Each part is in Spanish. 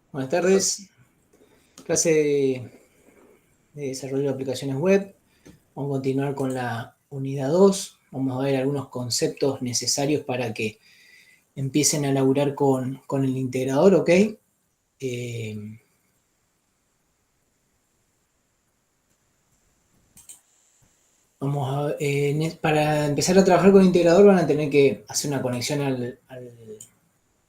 Buenas tardes, clase de desarrollo de aplicaciones web. Vamos a continuar con la unidad 2. Vamos a ver algunos conceptos necesarios para que empiecen a laburar con el integrador, ¿ok? Para empezar a trabajar con el integrador van a tener que hacer una conexión a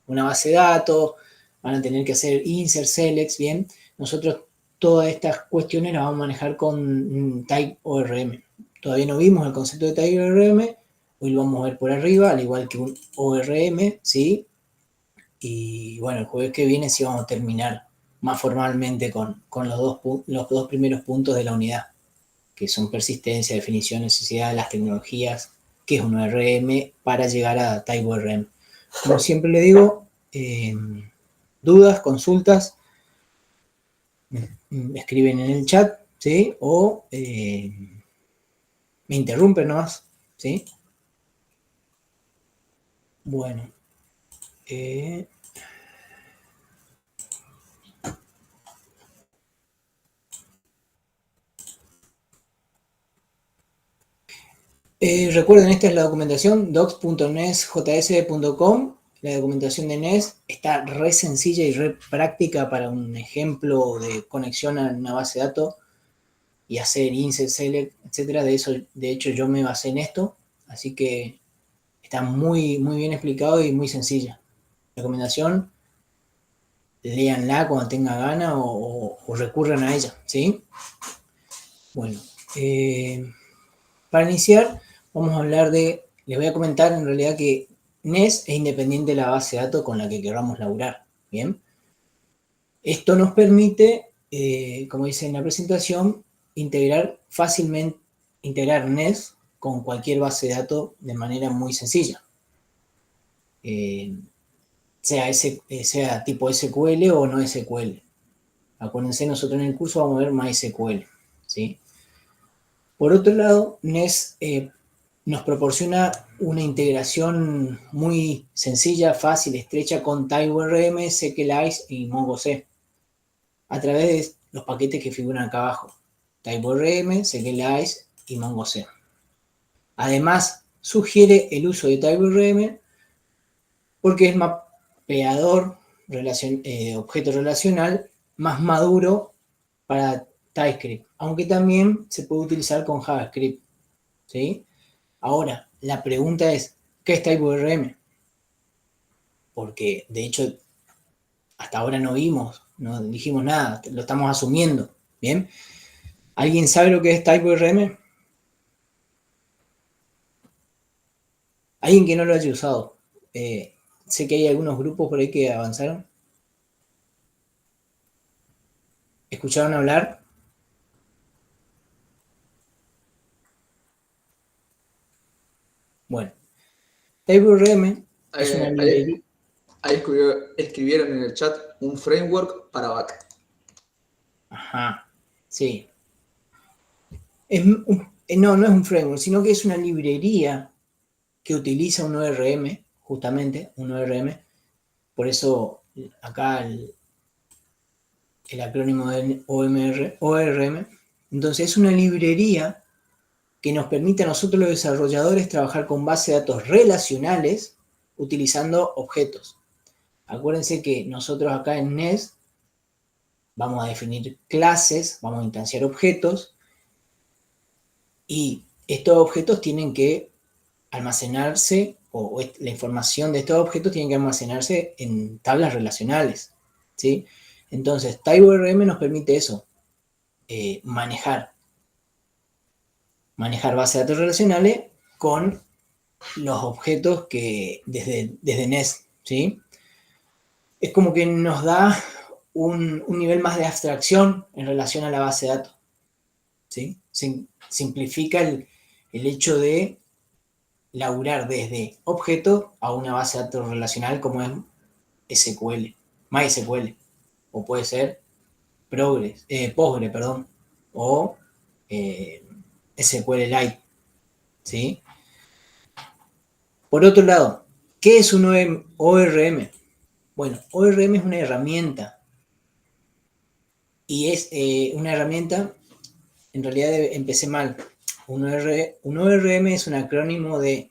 una base de datos, van a tener que hacer insert, select, ¿bien? Nosotros todas estas cuestiones las vamos a manejar con Type ORM. Todavía no vimos el concepto de Type ORM, hoy lo vamos a ver por arriba, al igual que un ORM, ¿sí? Y bueno, el jueves que viene sí vamos a terminar más formalmente con los dos primeros puntos de la unidad, que son persistencia, definición, necesidad, las tecnologías, que es un ORM, para llegar a Type ORM. Como siempre le digo, dudas, consultas, me escriben en el chat, ¿sí? O me interrumpen nomás, ¿sí? Bueno. Recuerden, esta es la documentación, docs.nesjs.com. La documentación de NES está re sencilla y re práctica para un ejemplo de conexión a una base de datos y hacer insert, select, etcétera. De hecho, yo me basé en esto, así que está muy, muy bien explicado y muy sencilla. Recomendación, léanla cuando tengan ganas o recurran a ella, ¿sí? Bueno, para iniciar, vamos a hablar les voy a comentar en realidad que NES es independiente de la base de datos con la que queramos laburar, ¿bien? Esto nos permite, como dice en la presentación, integrar NES con cualquier base de datos de manera muy sencilla. Sea tipo SQL o no SQL. Acuérdense, nosotros en el curso vamos a ver MySQL, ¿sí? Por otro lado, NES nos proporciona una integración muy sencilla, fácil, estrecha con TypeORM, CKLice y MongoC a través de los paquetes que figuran acá abajo. TypeORM, CKLice y MongoC. Además, sugiere el uso de TypeORM porque es mapeador objeto relacional más maduro para TypeScript, aunque también se puede utilizar con JavaScript, ¿sí? Ahora, la pregunta es, ¿qué es TypeORM? Porque de hecho hasta ahora no vimos, no dijimos nada, lo estamos asumiendo, ¿bien? ¿Alguien sabe lo que es TypeORM? Alguien que no lo haya usado. Sé que hay algunos grupos por ahí que avanzaron. ¿Escucharon hablar? Bueno, TypeORM es una Ahí, ahí- librería. ahí escribieron en el chat un framework para back. Ajá, sí. No es un framework, sino que es una librería que utiliza un ORM, justamente, un ORM. Por eso acá el acrónimo de ORM. Entonces es una librería que nos permite a nosotros los desarrolladores trabajar con bases de datos relacionales utilizando objetos. Acuérdense que nosotros acá en NES vamos a definir clases, vamos a instanciar objetos y estos objetos tienen que almacenarse o la información de estos objetos tiene que almacenarse en tablas relacionales, ¿sí? Entonces, TypeORM nos permite eso, manejar bases de datos relacionales con los objetos que desde NES, ¿sí? Es como que nos da un nivel más de abstracción en relación a la base de datos, ¿sí? Simplifica el hecho de laburar desde objeto a una base de datos relacional como es SQL, MySQL, o puede ser Postgre, perdón, o SQLite, ¿sí? Por otro lado, ¿qué es un ORM? Bueno, ORM es una herramienta y es una herramienta, en realidad empecé mal. Un ORM es un acrónimo de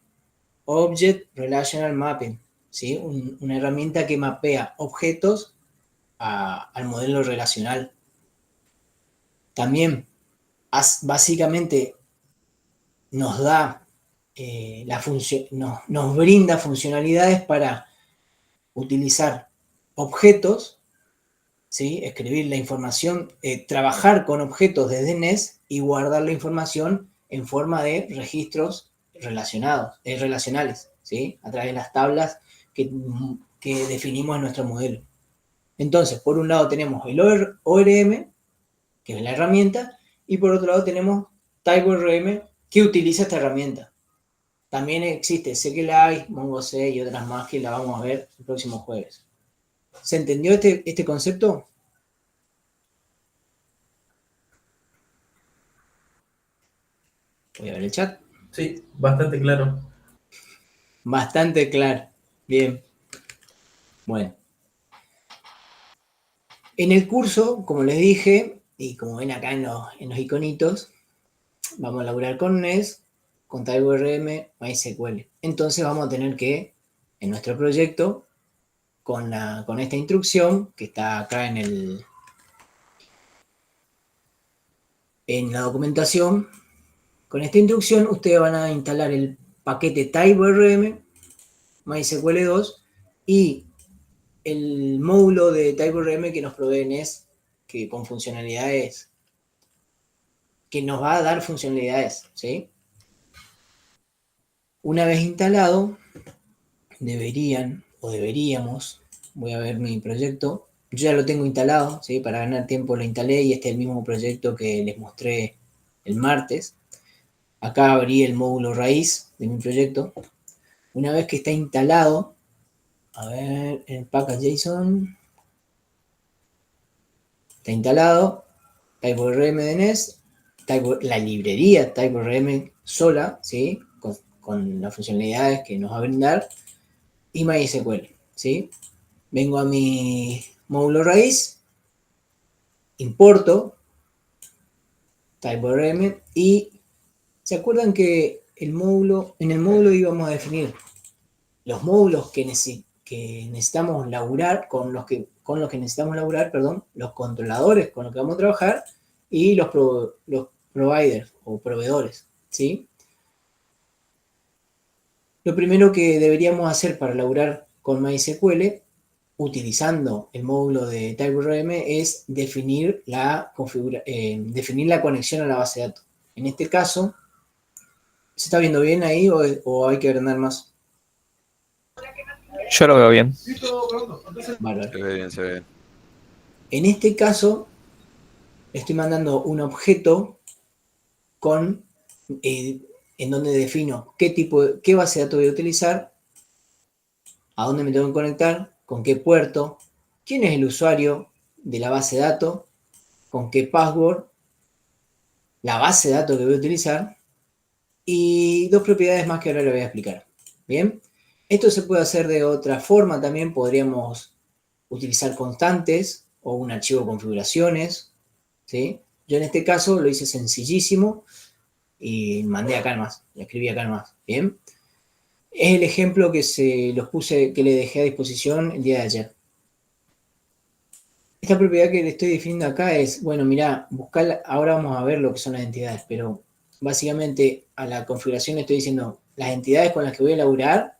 Object Relational Mapping, ¿sí? Una herramienta que mapea objetos al modelo relacional. También básicamente nos da nos brinda funcionalidades para utilizar objetos, ¿sí? Escribir la información, trabajar con objetos desde NES y guardar la información en forma de registros relacionales, ¿sí? A través de las tablas que definimos en nuestro modelo. Entonces, por un lado tenemos el ORM, que es la herramienta, y por otro lado tenemos TypeORM, que utiliza esta herramienta. También existe SQLite, MongoC y otras más que la vamos a ver el próximo jueves. ¿Se entendió este concepto? Voy a ver el chat. Sí, bastante claro. Bastante claro. Bien. Bueno. En el curso, como les dije, y como ven acá en los iconitos, vamos a laburar con NES, con TypeORM, MySQL. Entonces vamos a tener que, en nuestro proyecto, con esta instrucción que está acá en la documentación, con esta instrucción ustedes van a instalar el paquete TypeORM, MySQL 2 y el módulo de TypeORM que nos provee NES, que con funcionalidades, que nos va a dar funcionalidades, ¿sí? Una vez instalado, deberíamos, voy a ver mi proyecto, yo ya lo tengo instalado, ¿sí? Para ganar tiempo lo instalé y este es el mismo proyecto que les mostré el martes. Acá abrí el módulo raíz de mi proyecto. Una vez que está instalado, a ver, el package.json está instalado, TypeORM de NES, la librería TypeORM sola, ¿sí? Con las funcionalidades que nos va a brindar, y MySQL, ¿sí? Vengo a mi módulo raíz, importo TypeORM y ¿se acuerdan que en el módulo íbamos a definir los módulos que necesitamos laburar, con los que necesitamos laburar, perdón, los controladores con los que vamos a trabajar y los providers o proveedores, ¿sí? Lo primero que deberíamos hacer para laburar con MySQL, utilizando el módulo de TypeORM, es definir la conexión a la base de datos. En este caso, ¿se está viendo bien ahí o hay que agrandar más? Yo lo veo bien. Bárbaro. Se ve bien, se ve bien. En este caso, estoy mandando un objeto en donde defino qué base de datos voy a utilizar, a dónde me tengo que conectar, con qué puerto, quién es el usuario de la base de datos, con qué password, la base de datos que voy a utilizar y dos propiedades más que ahora les voy a explicar. Bien, esto se puede hacer de otra forma también. Podríamos utilizar constantes o un archivo de configuraciones, ¿sí? Yo en este caso lo hice sencillísimo y mandé acá nomás, lo escribí acá nomás, ¿bien? Es el ejemplo que que le dejé a disposición el día de ayer. Esta propiedad que le estoy definiendo acá es, bueno, mirá, ahora vamos a ver lo que son las entidades, pero básicamente a la configuración le estoy diciendo, las entidades con las que voy a laburar,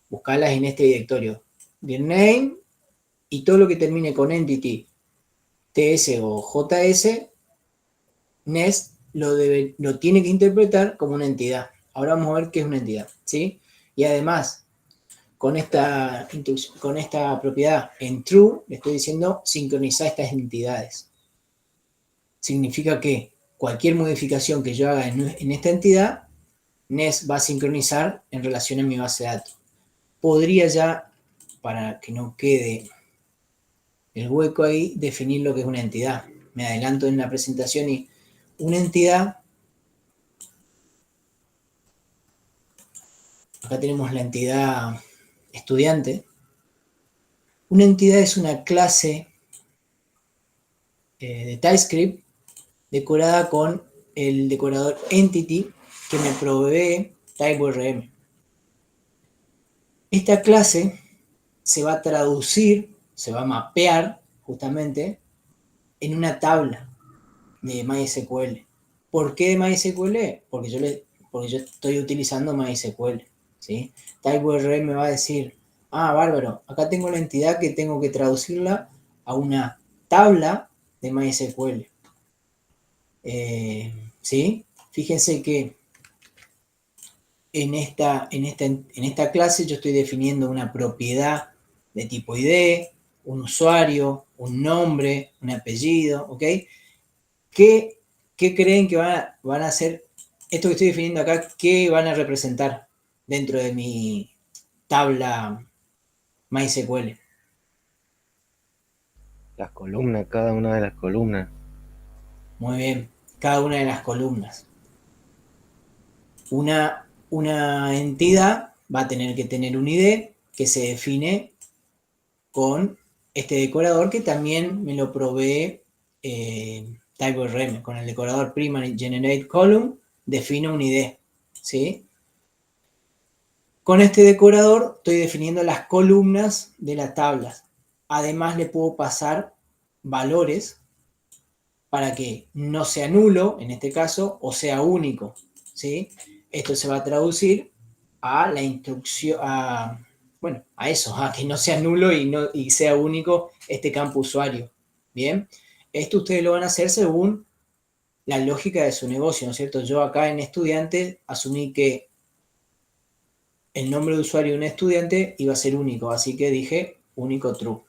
buscarlas en este directorio, dir name, y todo lo que termine con entity, ts o js, NES lo tiene que interpretar como una entidad. Ahora vamos a ver qué es una entidad, ¿sí? Y además, con esta propiedad en true, le estoy diciendo sincronizar estas entidades. Significa que cualquier modificación que yo haga en esta entidad, NES va a sincronizar en relación a mi base de datos. Podría ya, para que no quede el hueco ahí, definir lo que es una entidad. Me adelanto en la presentación y una entidad, acá tenemos la entidad estudiante. Una entidad es una clase de TypeScript decorada con el decorador Entity que me provee TypeORM. Esta clase se va a traducir, se va a mapear justamente en una tabla de MySQL. ¿Por qué de MySQL? Porque yo estoy utilizando MySQL, ¿sí? TypeORM me va a decir, bárbaro, acá tengo la entidad que tengo que traducirla a una tabla de MySQL. ¿Sí? Fíjense que en esta clase yo estoy definiendo una propiedad de tipo ID, un usuario, un nombre, un apellido, ¿ok? ¿Qué creen que van a hacer esto que estoy definiendo acá? ¿Qué van a representar dentro de mi tabla MySQL? Las columnas, cada una de las columnas. Muy bien, cada una de las columnas. Una entidad va a tener que tener un ID que se define con este decorador que también me lo provee TypeORM. Con el decorador Primary Generate Column defino un ID, ¿sí? Con este decorador estoy definiendo las columnas de las tablas. Además le puedo pasar valores para que no sea nulo, en este caso, o sea único, ¿sí? Esto se va a traducir a la instrucción, a eso, a que no sea nulo y sea único este campo usuario. Bien, esto ustedes lo van a hacer según la lógica de su negocio, ¿no es cierto? Yo acá en estudiante asumí que el nombre de usuario de un estudiante iba a ser único, así que dije único true.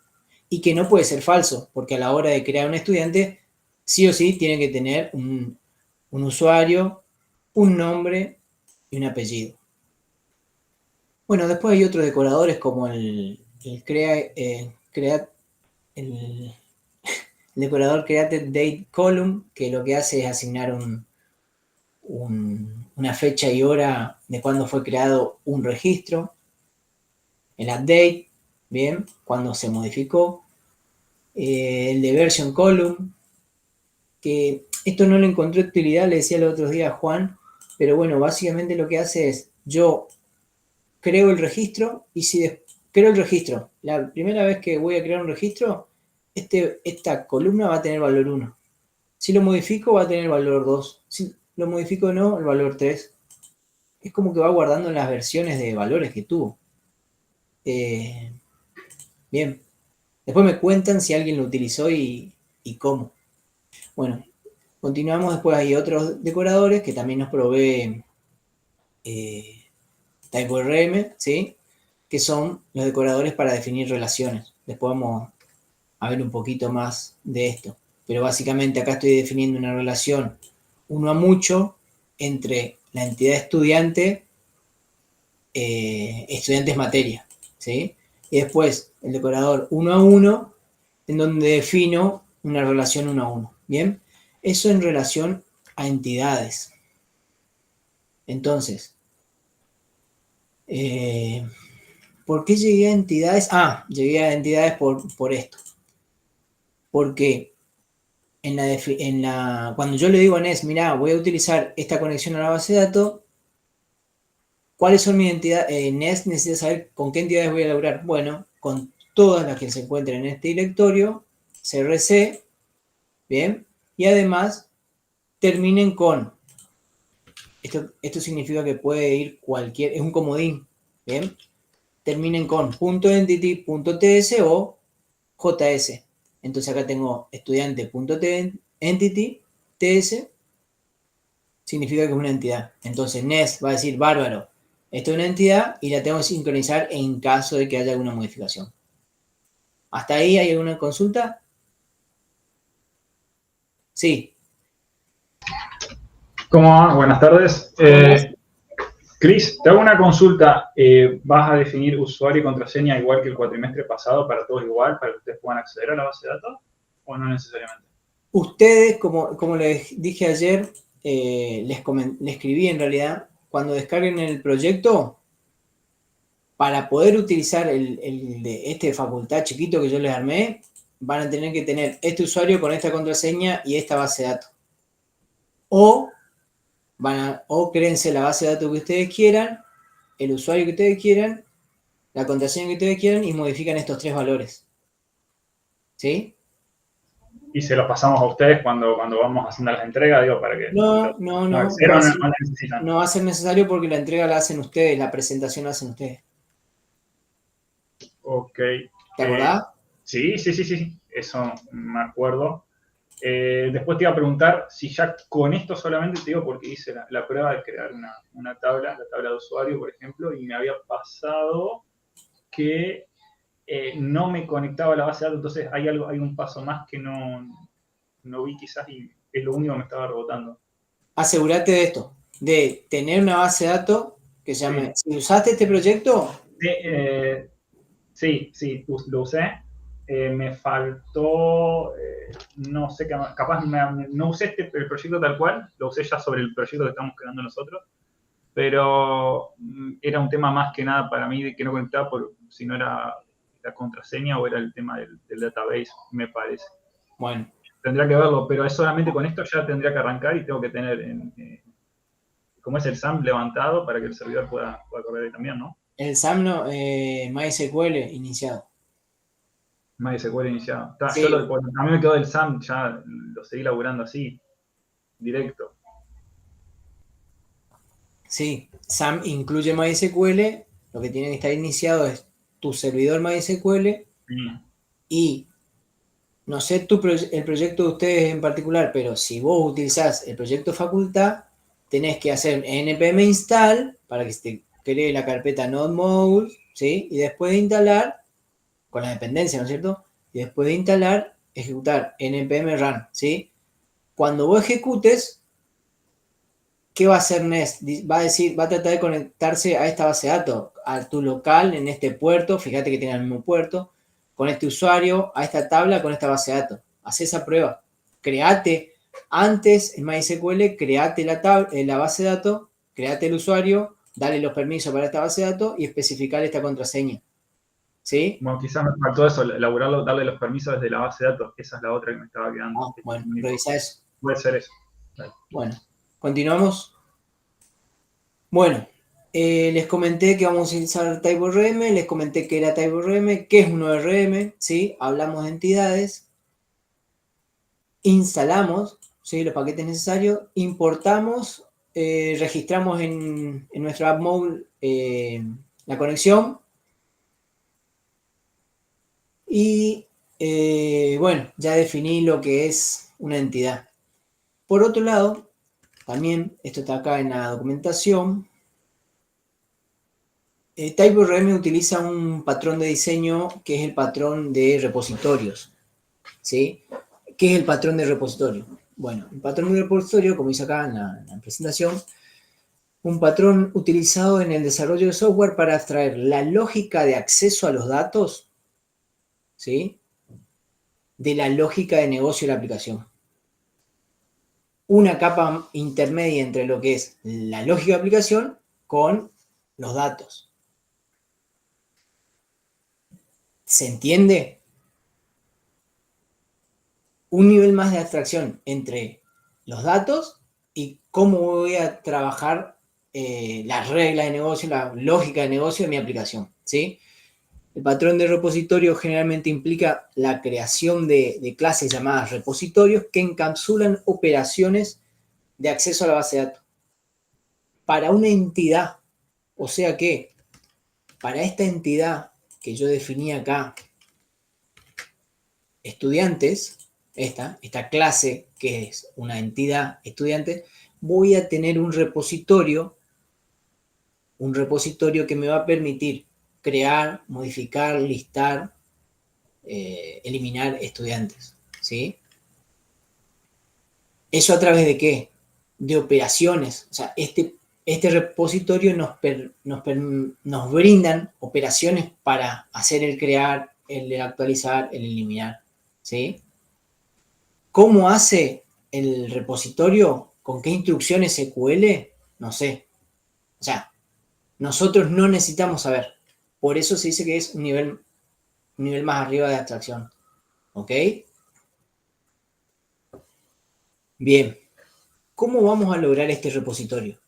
Y que no puede ser falso, porque a la hora de crear un estudiante, sí o sí tiene que tener un usuario, un nombre y un apellido. Bueno, después hay otros decoradores como el decorador Created Date Column, que lo que hace es asignar una fecha y hora de cuándo fue creado un registro. El update, bien, cuando se modificó. El de version column, que esto no le encontré utilidad, le decía el otro día a Juan, pero bueno, básicamente lo que hace es, yo creo el registro y si creo el registro, la primera vez que voy a crear un registro, esta columna va a tener valor 1. Si lo modifico va a tener valor 2. Si lo modifico no, el valor 3. Es como que va guardando las versiones de valores que tuvo. Bien. Después me cuentan si alguien lo utilizó y cómo. Bueno, continuamos. Después hay otros decoradores que también nos provee TypeORM, ¿sí? Que son los decoradores para definir relaciones. Después vamos a ver un poquito más de esto. Pero básicamente acá estoy definiendo una relación uno a mucho entre la entidad estudiante, estudiantes materia, ¿sí? Y después el decorador uno a uno, en donde defino una relación uno a uno, ¿bien? Eso en relación a entidades. Entonces, ¿por qué llegué a entidades? Llegué a entidades por esto. Porque cuando yo le digo a Nes, mirá, voy a utilizar esta conexión a la base de datos, ¿cuáles son mis entidades? Nes necesita saber con qué entidades voy a laburar. Bueno, con todas las que se encuentren en este directorio, CRC, ¿bien? Y además, terminen con, esto significa que puede ir es un comodín, ¿bien? Terminen con .entity, .ts o JS. Entonces acá tengo estudiante.entity, TS, significa que es una entidad. Entonces Nes va a decir, bárbaro, esto es una entidad y la tengo que sincronizar en caso de que haya alguna modificación. ¿Hasta ahí hay alguna consulta? Sí. ¿Cómo va? Buenas tardes. Cris, te hago una consulta. ¿Vas a definir usuario y contraseña igual que el cuatrimestre pasado para todos igual, para que ustedes puedan acceder a la base de datos? ¿O no necesariamente? Ustedes, como les dije ayer, les escribí en realidad, cuando descarguen el proyecto, para poder utilizar este de facultad chiquito que yo les armé, van a tener que tener este usuario con esta contraseña y esta base de datos. O créense la base de datos que ustedes quieran, el usuario que ustedes quieran, la contraseña que ustedes quieran y modifican estos 3 valores. ¿Sí? Y se lo pasamos a ustedes cuando vamos haciendo las entregas, digo, para que... No necesitan. va a ser necesario porque la entrega la hacen ustedes, la presentación la hacen ustedes. Ok. ¿Te acordás? Sí, eso me acuerdo. Después te iba a preguntar si ya con esto solamente, te digo, porque hice la prueba de crear una tabla, la tabla de usuario, por ejemplo, y me había pasado que no me conectaba a la base de datos, entonces hay un paso más que no vi quizás y es lo único que me estaba rebotando. Asegúrate de esto, de tener una base de datos que se llame... Si usaste este proyecto... Sí, lo usé. Me faltó, no sé, capaz no usé el proyecto tal cual, lo usé ya sobre el proyecto que estamos creando nosotros, pero era un tema más que nada para mí de que no conectaba por si no era la contraseña o era el tema del database, me parece. Bueno. Tendría que verlo, pero es solamente con esto ya tendría que arrancar y tengo que tener, como es el SAM levantado para que el servidor pueda correr ahí también, ¿no? El SAM no, MySQL iniciado. MySQL iniciado. Sí. A mí me quedó del SAM, ya lo seguí laburando así, directo. Sí, SAM incluye MySQL, lo que tiene que estar iniciado es tu servidor MySQL y no sé el proyecto de ustedes en particular, pero si vos utilizás el proyecto facultad, tenés que hacer npm install para que se te cree la carpeta node modules, ¿sí? Y después de instalar, con la dependencia, ¿no es cierto? Y después de instalar, ejecutar npm run, ¿sí? Cuando vos ejecutes, ¿qué va a hacer Nest? Va a tratar de conectarse a esta base de datos, a tu local en este puerto, fíjate que tiene el mismo puerto, con este usuario, a esta tabla, con esta base de datos. Haz esa prueba. Create antes en MySQL, create la base de datos, create el usuario, dale los permisos para esta base de datos y especificar esta contraseña. ¿Sí? Bueno, quizás me faltó eso, elaborarlo, darle los permisos desde la base de datos. Esa es la otra que me estaba quedando. Bueno, revisa eso. Puede ser eso. Dale. Bueno, continuamos. Bueno, les comenté que vamos a utilizar TypeORM, les comenté que era TypeORM, que es un ORM, ¿sí? Hablamos de entidades, instalamos, ¿sí? Los paquetes necesarios, importamos, registramos en nuestra app mode la conexión y, bueno, ya definí lo que es una entidad. Por otro lado, también, esto está acá en la documentación, TypeORM utiliza un patrón de diseño que es el patrón de repositorios, ¿sí? ¿Qué es el patrón de repositorio? Bueno, el patrón de repositorio, como dice acá en la presentación, un patrón utilizado en el desarrollo de software para abstraer la lógica de acceso a los datos, ¿sí? De la lógica de negocio de la aplicación. Una capa intermedia entre lo que es la lógica de aplicación con los datos. ¿Se entiende? Un nivel más de abstracción entre los datos y cómo voy a trabajar las reglas de negocio, la lógica de negocio de mi aplicación, ¿sí? El patrón de repositorio generalmente implica la creación de clases llamadas repositorios que encapsulan operaciones de acceso a la base de datos. Para una entidad, o sea que para esta entidad que yo definí acá, estudiantes, esta clase que es una entidad estudiante, voy a tener un repositorio que me va a permitir crear, modificar, listar, eliminar estudiantes, ¿sí? ¿Eso a través de qué? De operaciones. O sea, este repositorio nos brindan operaciones para hacer el crear, el actualizar, el eliminar, ¿sí? ¿Cómo hace el repositorio? ¿Con qué instrucciones SQL? No sé. O sea, nosotros no necesitamos saber. Por eso se dice que es un nivel más arriba de abstracción. ¿Ok? Bien. ¿Cómo vamos a lograr este repositorio?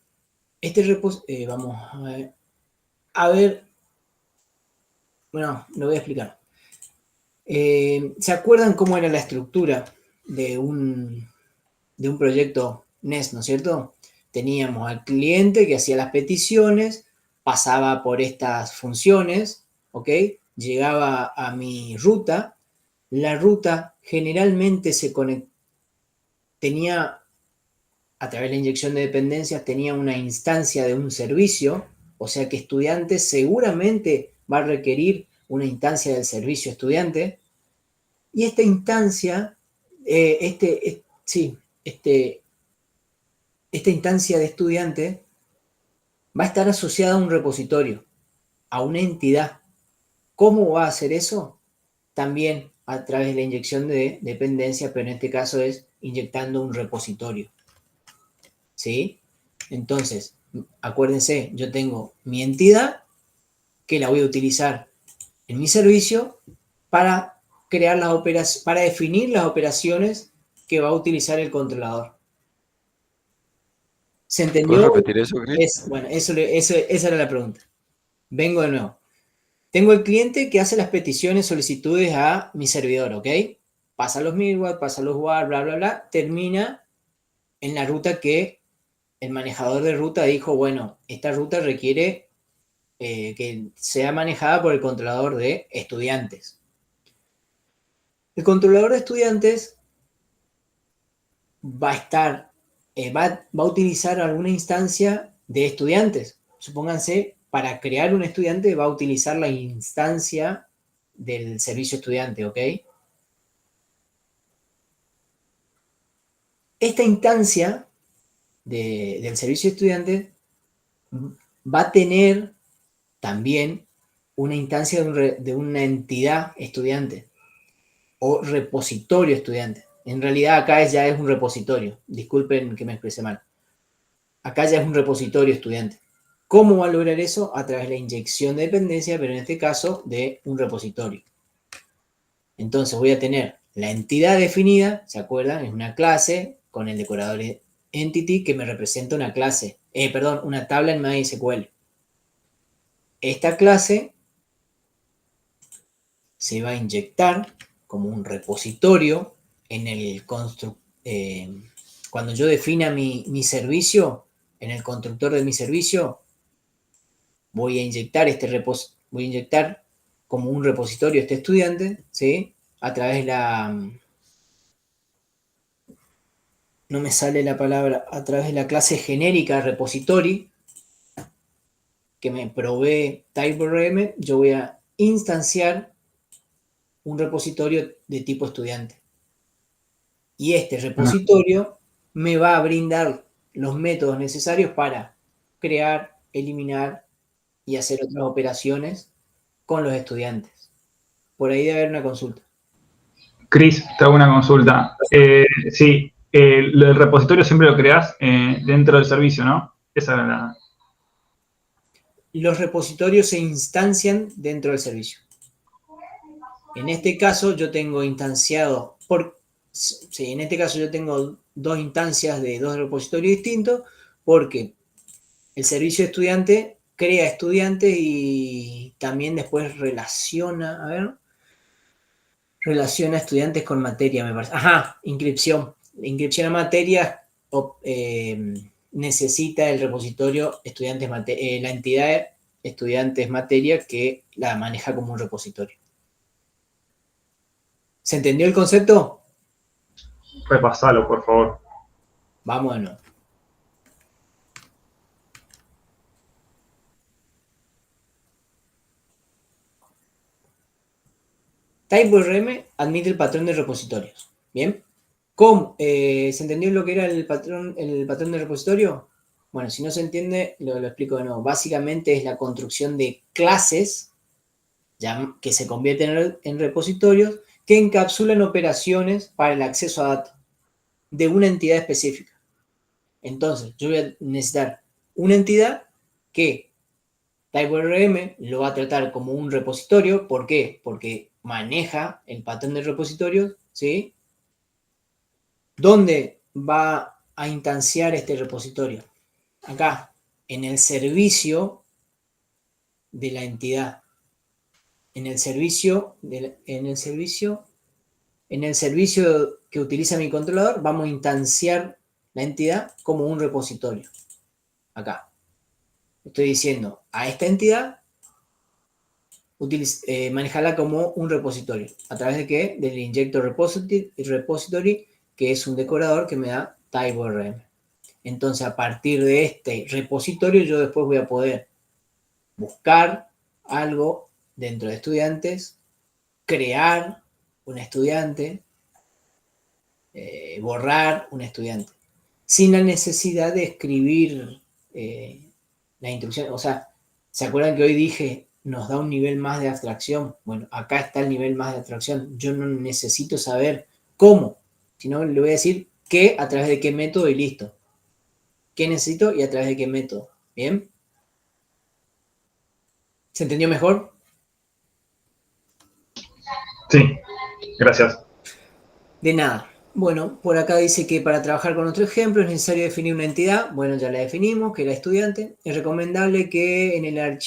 Vamos a ver. Bueno, lo voy a explicar. ¿Se acuerdan cómo era la estructura de un proyecto NES, ¿no es cierto? Teníamos al cliente que hacía las peticiones, pasaba por estas funciones, ¿ok? Llegaba a mi ruta. La ruta generalmente tenía, a través de la inyección de dependencias, tenía una instancia de un servicio, o sea que estudiante seguramente va a requerir una instancia del servicio estudiante, y esta instancia, esta instancia de estudiante va a estar asociada a un repositorio, a una entidad. ¿Cómo va a hacer eso? También a través de la inyección de dependencia, pero en este caso es inyectando un repositorio. ¿Sí? Entonces, acuérdense, yo tengo mi entidad que la voy a utilizar en mi servicio para crear para definir las operaciones que va a utilizar el controlador. ¿Se entendió? ¿Puedes repetir eso, Chris? Bueno, esa era la pregunta. Vengo de nuevo. Tengo el cliente que hace las peticiones, solicitudes a mi servidor, ¿ok? Pasa los middleware, pasa los WAR, bla, bla, bla. Termina en la ruta que el manejador de ruta dijo, bueno, esta ruta requiere que sea manejada por el controlador de estudiantes. El controlador de estudiantes va a utilizar alguna instancia de estudiantes. Supónganse, para crear un estudiante va a utilizar la instancia del servicio estudiante, ¿ok? Esta instancia del servicio estudiante va a tener también una instancia de una entidad estudiante o repositorio estudiante. En realidad acá ya es un repositorio. Disculpen que me expresé mal. Acá ya es un repositorio estudiante. ¿Cómo va a lograr eso? A través de la inyección de dependencia, pero en este caso de un repositorio. Entonces voy a tener la entidad definida, ¿se acuerdan? Es una clase con el decorador entity que me representa una clase, una tabla en MySQL. Esta clase se va a inyectar como un repositorio en el cuando yo defina mi servicio, en el constructor de mi servicio, voy a inyectar como un repositorio este estudiante, ¿sí? A través de no me sale la palabra, a través de la clase genérica repository que me provee TypeRM, yo voy a instanciar un repositorio de tipo estudiante. Y este repositorio me va a brindar los métodos necesarios para crear, eliminar y hacer otras operaciones con los estudiantes. Por ahí debe haber una consulta. Chris, te hago una consulta. Sí, el repositorio siempre lo creas dentro del servicio, ¿no? Esa era la... Los repositorios se instancian dentro del servicio. En este caso yo tengo instanciado, en este caso yo tengo dos instancias de dos repositorios distintos porque el servicio estudiante crea estudiantes y también después relaciona estudiantes con materia, me parece. Ajá, inscripción. Inscripción a materia necesita el repositorio estudiantes la entidad estudiantes materia que la maneja como un repositorio. ¿Se entendió el concepto? Repasalo, por favor. Vamos de nuevo. TypeORM admite el patrón de repositorios. ¿Bien? ¿Cómo? ¿Se entendió lo que era el patrón de repositorio? Bueno, si no se entiende, lo explico de nuevo. Básicamente es la construcción de clases que se convierten en repositorios que encapsulan operaciones para el acceso a datos de una entidad específica. Entonces, yo voy a necesitar una entidad que TypeORM lo va a tratar como un repositorio. ¿Por qué? Porque maneja el patrón del repositorio, ¿sí? ¿Dónde va a instanciar este repositorio? Acá, en el servicio de la entidad. En el servicio que utiliza mi controlador, vamos a instanciar la entidad como un repositorio. Acá. Estoy diciendo a esta entidad, manejarla como un repositorio. ¿A través de qué? Del injector repository, que es un decorador que me da type.rm. Entonces, a partir de este repositorio, yo después voy a poder buscar algo dentro de estudiantes, crear un estudiante, borrar un estudiante, sin la necesidad de escribir la instrucción. O sea, ¿se acuerdan que hoy dije nos da un nivel más de abstracción? Bueno, acá está el nivel más de abstracción. Yo no necesito saber cómo, sino le voy a decir qué, a través de qué método y listo. ¿Qué necesito y a través de qué método? ¿Bien? ¿Se entendió mejor? Sí, gracias. De nada. Bueno, por acá dice que para trabajar con otro ejemplo es necesario definir una entidad. Bueno, ya la definimos, que era estudiante. Es recomendable que en el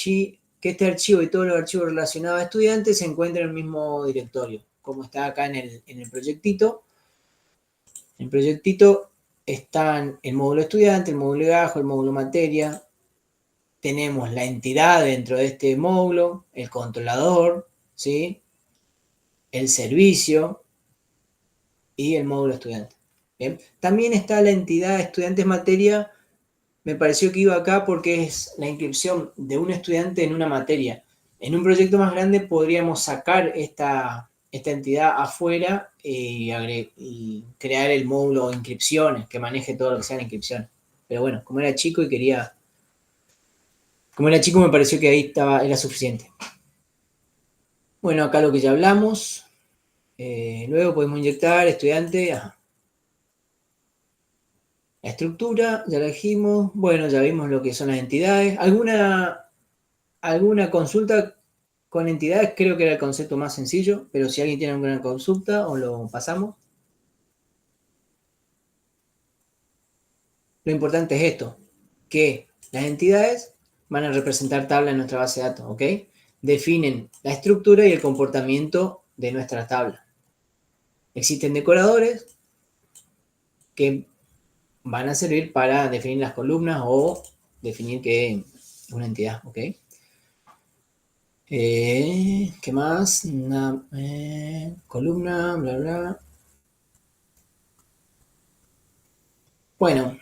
este archivo y todos los archivos relacionados a estudiantes se encuentren en el mismo directorio, como está acá en el proyectito. En el proyectito están el módulo estudiante, el módulo legajo, el módulo materia. Tenemos la entidad dentro de este módulo, el controlador, ¿sí? El servicio y el módulo estudiante. ¿Bien? También está la entidad estudiantes materia. Me pareció que iba acá porque es la inscripción de un estudiante en una materia. En un proyecto más grande podríamos sacar esta entidad afuera y crear el módulo de inscripciones que maneje todo lo que sean inscripciones. Pero bueno, como era chico me pareció que ahí era suficiente. Bueno, acá lo que ya hablamos. Luego podemos inyectar estudiante. Ajá. La estructura, ya la dijimos. Bueno, ya vimos lo que son las entidades. ¿Alguna consulta con entidades? Creo que era el concepto más sencillo, pero si alguien tiene alguna consulta o lo pasamos. Lo importante es esto, que las entidades van a representar tabla en nuestra base de datos, ¿ok? Definen la estructura y el comportamiento de nuestra tabla. Existen decoradores que van a servir para definir las columnas o definir que es una entidad, ¿ok? ¿Qué más? Columna, bla, bla. Bueno,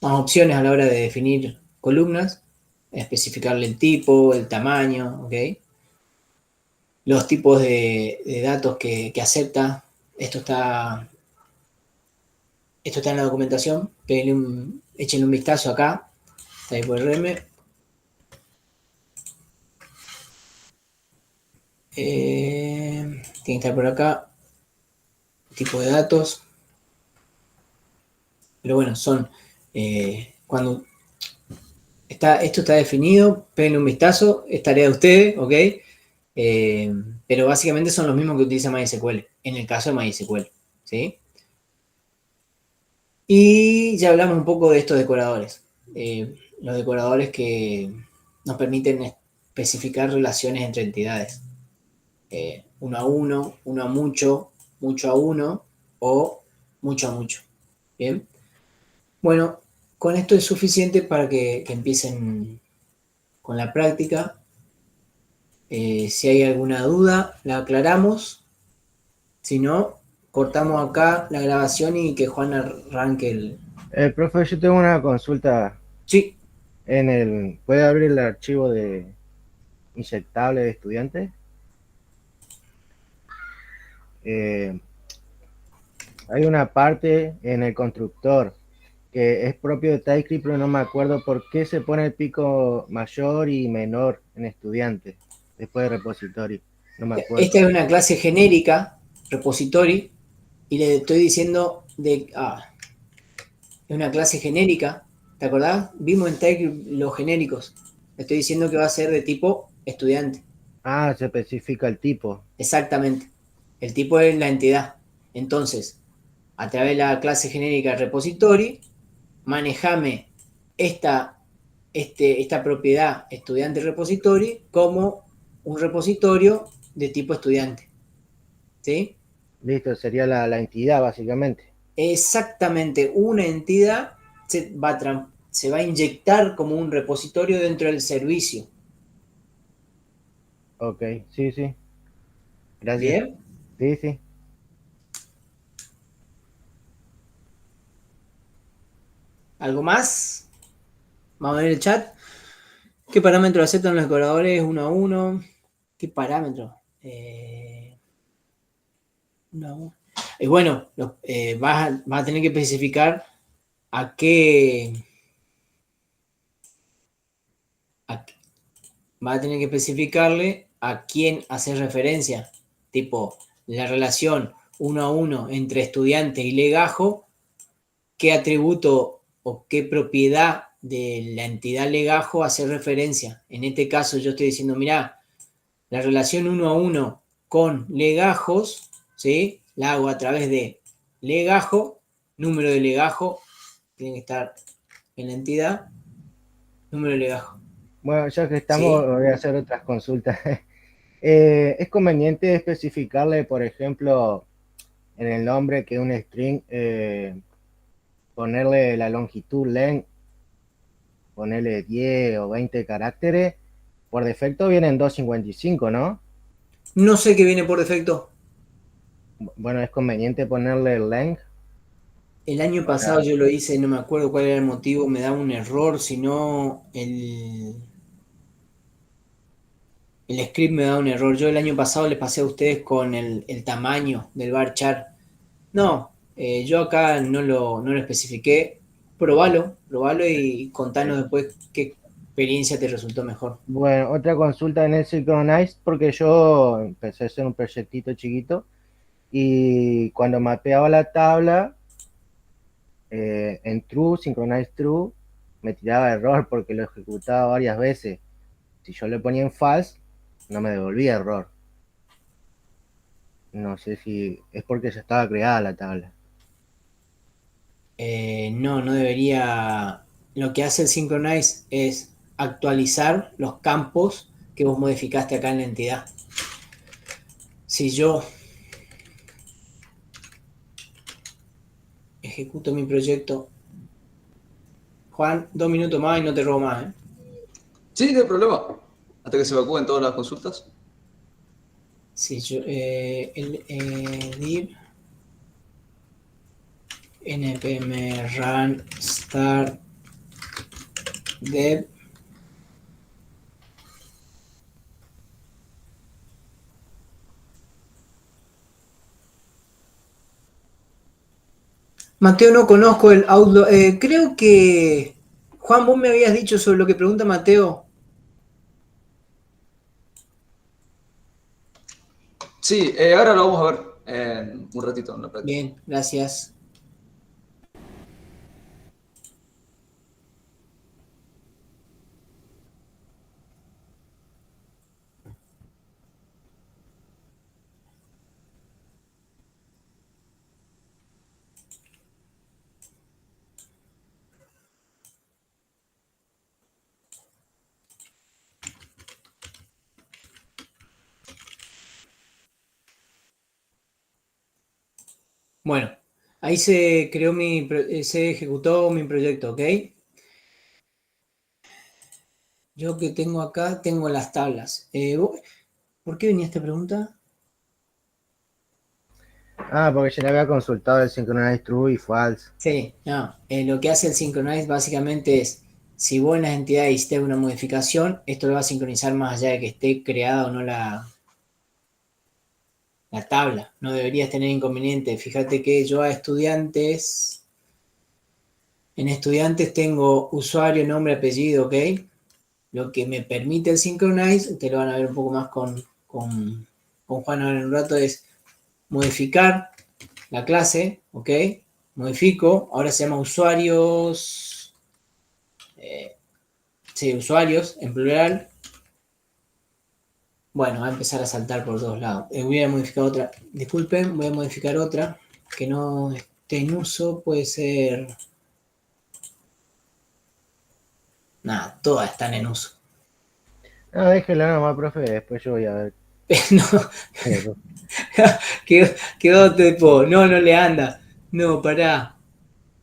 más opciones a la hora de definir columnas, especificarle el tipo, el tamaño, ¿ok? Los tipos de datos que acepta. Esto está en la documentación. Échenle un vistazo acá. Type.rm. Tiene que estar por acá. Tipo de datos. Pero bueno, son cuando esto está definido, péguenle un vistazo, es tarea de ustedes, ¿ok? Pero básicamente son los mismos que utiliza MySQL, en el caso de MySQL, ¿sí? Y ya hablamos un poco de estos decoradores. Los decoradores que nos permiten especificar relaciones entre entidades. Uno a uno, uno a mucho, mucho a uno o mucho a mucho. ¿Bien? Bueno, con esto es suficiente para que empiecen con la práctica. Si hay alguna duda, la aclaramos. Si no, cortamos acá la grabación y que Juan arranque el... Profe, yo tengo una consulta. Sí, ¿Puede abrir el archivo de inyectable de estudiantes? Hay una parte en el constructor que es propio de TypeScript, pero no me acuerdo por qué se pone el pico mayor y menor en estudiante después de repository. No me acuerdo. esta es una clase genérica, repository, y le estoy diciendo es una clase genérica, ¿te acordás? Vimos en TypeScript los genéricos. Le estoy diciendo que va a ser de tipo estudiante. Ah, se especifica el tipo. Exactamente. El tipo es la entidad. Entonces, a través de la clase genérica repository, manejame esta propiedad estudiante repository como un repositorio de tipo estudiante. ¿Sí? Listo, sería la entidad básicamente. Exactamente, una entidad se va a inyectar como un repositorio dentro del servicio. Ok, sí, sí. Gracias. ¿Bien? Sí, sí. ¿Algo más? Vamos a ver el chat. ¿Qué parámetros aceptan los decoradores 1 a 1? ¿Qué parámetro? 1 a 1. Y bueno, vas a tener que especificar a qué, a qué- vas a tener que especificarle a quién hacer referencia. Tipo, la relación 1 a 1 entre estudiante y legajo, qué atributo o qué propiedad de la entidad legajo hace referencia. En este caso yo estoy diciendo, mirá, la relación 1 a 1 con legajos, ¿sí? La hago a través de legajo, número de legajo, tiene que estar en la entidad, número de legajo, Bueno, ya que estamos, ¿sí? voy a hacer otras consultas. ¿Es conveniente especificarle, por ejemplo, en el nombre que un string, ponerle la longitud length, ponerle 10 o 20 caracteres? Por defecto vienen 255, ¿no? No sé qué viene por defecto. Bueno, es conveniente ponerle length El año pasado para... yo lo hice, no me acuerdo cuál era el motivo, me daba un error, si no el script me da un error. Yo el año pasado les pasé a ustedes con el tamaño del bar chart. No, yo acá no lo especifiqué. Probalo y contanos después qué experiencia te resultó mejor. Bueno, otra consulta en el Synchronize, porque yo empecé a hacer un proyectito chiquito y cuando mapeaba la tabla, en true, synchronize true, me tiraba error porque lo ejecutaba varias veces. Si yo le ponía en false, no me devolvía error. No sé si es porque ya estaba creada la tabla. No debería. Lo que hace el Synchronize es actualizar los campos que vos modificaste acá en la entidad. Si yo ejecuto mi proyecto, Juan, 2 minutos más y no te robo más, ¿eh? Sí, no hay problema. Hasta que se evacúen todas las consultas. Si yo, div npm run start dev. Mateo, no conozco el Outlook. Creo que, Juan, vos me habías dicho sobre lo que pregunta Mateo. Sí, ahora lo vamos a ver en un ratito en la práctica. Bien, gracias. Bueno, ahí se ejecutó mi proyecto, ¿ok? Yo que tengo acá, tengo las tablas. ¿Por qué venía esta pregunta? Ah, porque ya le había consultado el synchronize true y false. Sí, no. Lo que hace el Synchronize básicamente es, si vos en las entidades hiciste una modificación, esto lo va a sincronizar más allá de que esté creada o no la tabla. No deberías tener inconveniente. Fíjate que yo en estudiantes tengo usuario, nombre, apellido, ¿ok? Lo que me permite el Synchronize, ustedes lo van a ver un poco más con Juan ahora en un rato, es modificar la clase, ¿ok? Modifico, ahora se llama usuarios, sí, usuarios en plural. Bueno, va a empezar a saltar por todos lados. Voy a modificar otra. Disculpen, voy a modificar otra que no esté en uso. Puede ser... Nada, todas están en uso. No, déjela nomás, profe, después yo voy a ver. No, Pero, quedó tipo, no le anda. No, pará.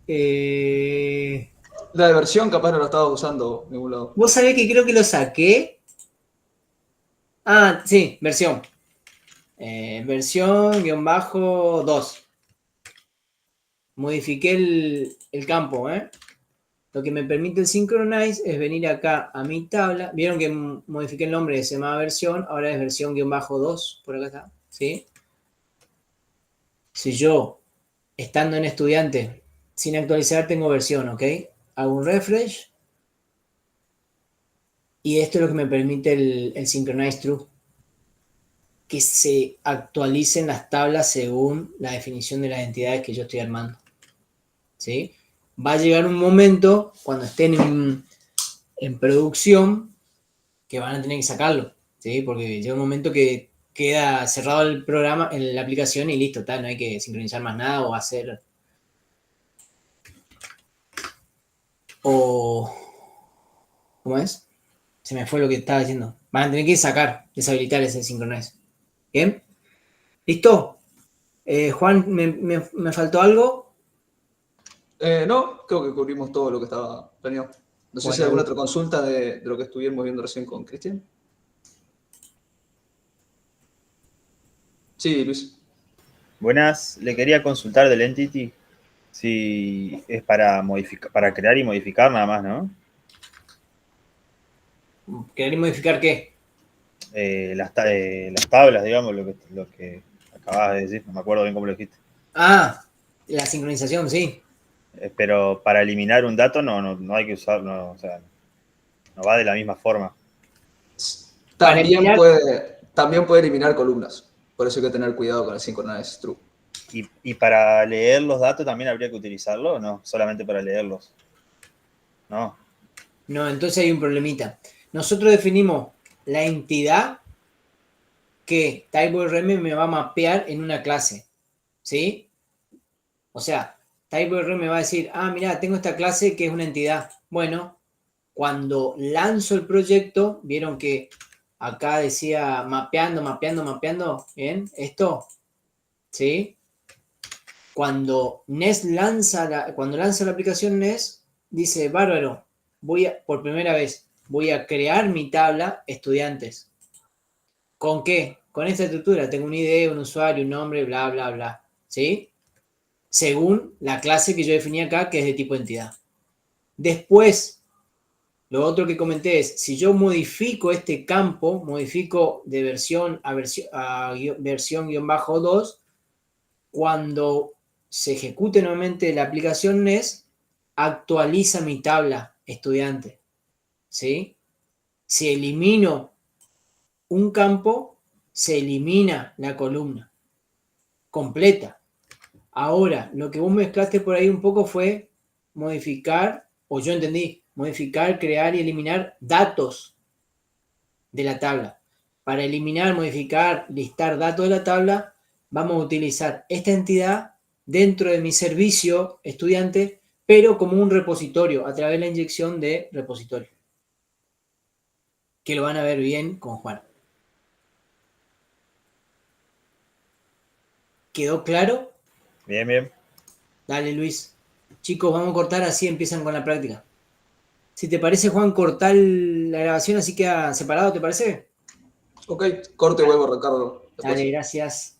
La versión capaz no la estaba usando en ningún lado. ¿Vos sabés que creo que lo saqué? Ah, sí, versión. Versión guión bajo 2. Modifiqué el campo, ¿eh? Lo que me permite el Synchronize es venir acá a mi tabla. Vieron que modifiqué el nombre, se llamaba versión, ahora es versión guión bajo 2, por acá está, ¿sí? Si yo, estando en estudiante, sin actualizar, tengo versión, ¿ok? Hago un refresh. Y esto es lo que me permite el Synchronize True. Que se actualicen las tablas según la definición de las entidades que yo estoy armando. ¿Sí? Va a llegar un momento, cuando estén en producción, que van a tener que sacarlo. ¿Sí? Porque llega un momento que queda cerrado el programa, en la aplicación y listo, no hay que sincronizar más nada o hacer... ¿Cómo es? Se me fue lo que estaba diciendo. Van a tener que sacar, deshabilitar ese Synchronize. ¿Bien? ¿Listo? Juan, ¿me faltó algo? No, creo que cubrimos todo lo que estaba planeado. No sé si hay alguna otra consulta de lo que estuvimos viendo recién con Cristian. Sí, Luis. Buenas, le quería consultar del Entity si es para modificar, para crear y modificar nada más, ¿no? ¿Querés modificar qué? Las tablas, digamos, lo que acabas de decir, no me acuerdo bien cómo lo dijiste. Ah, la sincronización, sí. Pero para eliminar un dato no hay que usarlo, o sea, no va de la misma forma. También puede eliminar columnas. Por eso hay que tener cuidado con el Synchronize True. ¿Y para leer los datos también habría que utilizarlo o no? Solamente para leerlos. No. No, entonces hay un problemita. Nosotros definimos la entidad que TypeORM me va a mapear en una clase. ¿Sí? O sea, TypeORM me va a decir, mira, tengo esta clase que es una entidad. Bueno, cuando lanzo el proyecto, vieron que acá decía mapeando, ¿bien? Esto, ¿sí? Cuando lanza la aplicación NES, dice, bárbaro, por primera vez, voy a crear mi tabla estudiantes. ¿Con qué? Con esta estructura. Tengo un ID, un usuario, un nombre, bla, bla, bla. ¿Sí? Según la clase que yo definí acá, que es de tipo entidad. Después, lo otro que comenté es, si yo modifico este campo, modifico de versión a versión guión bajo 2, cuando se ejecute nuevamente la aplicación NES, actualiza mi tabla estudiante. ¿Sí? Si elimino un campo, se elimina la columna completa. Ahora, lo que vos mezclaste por ahí un poco fue modificar, o yo entendí, modificar, crear y eliminar datos de la tabla. Para eliminar, modificar, listar datos de la tabla, vamos a utilizar esta entidad dentro de mi servicio estudiante, pero como un repositorio, a través de la inyección de repositorio. Que lo van a ver bien con Juan. ¿Quedó claro? Bien, bien. Dale, Luis. Chicos, vamos a cortar, así empiezan con la práctica. Si te parece, Juan, cortar la grabación así queda separado, ¿te parece? Ok, corte y vuelvo a arrancarlo después. Dale, gracias.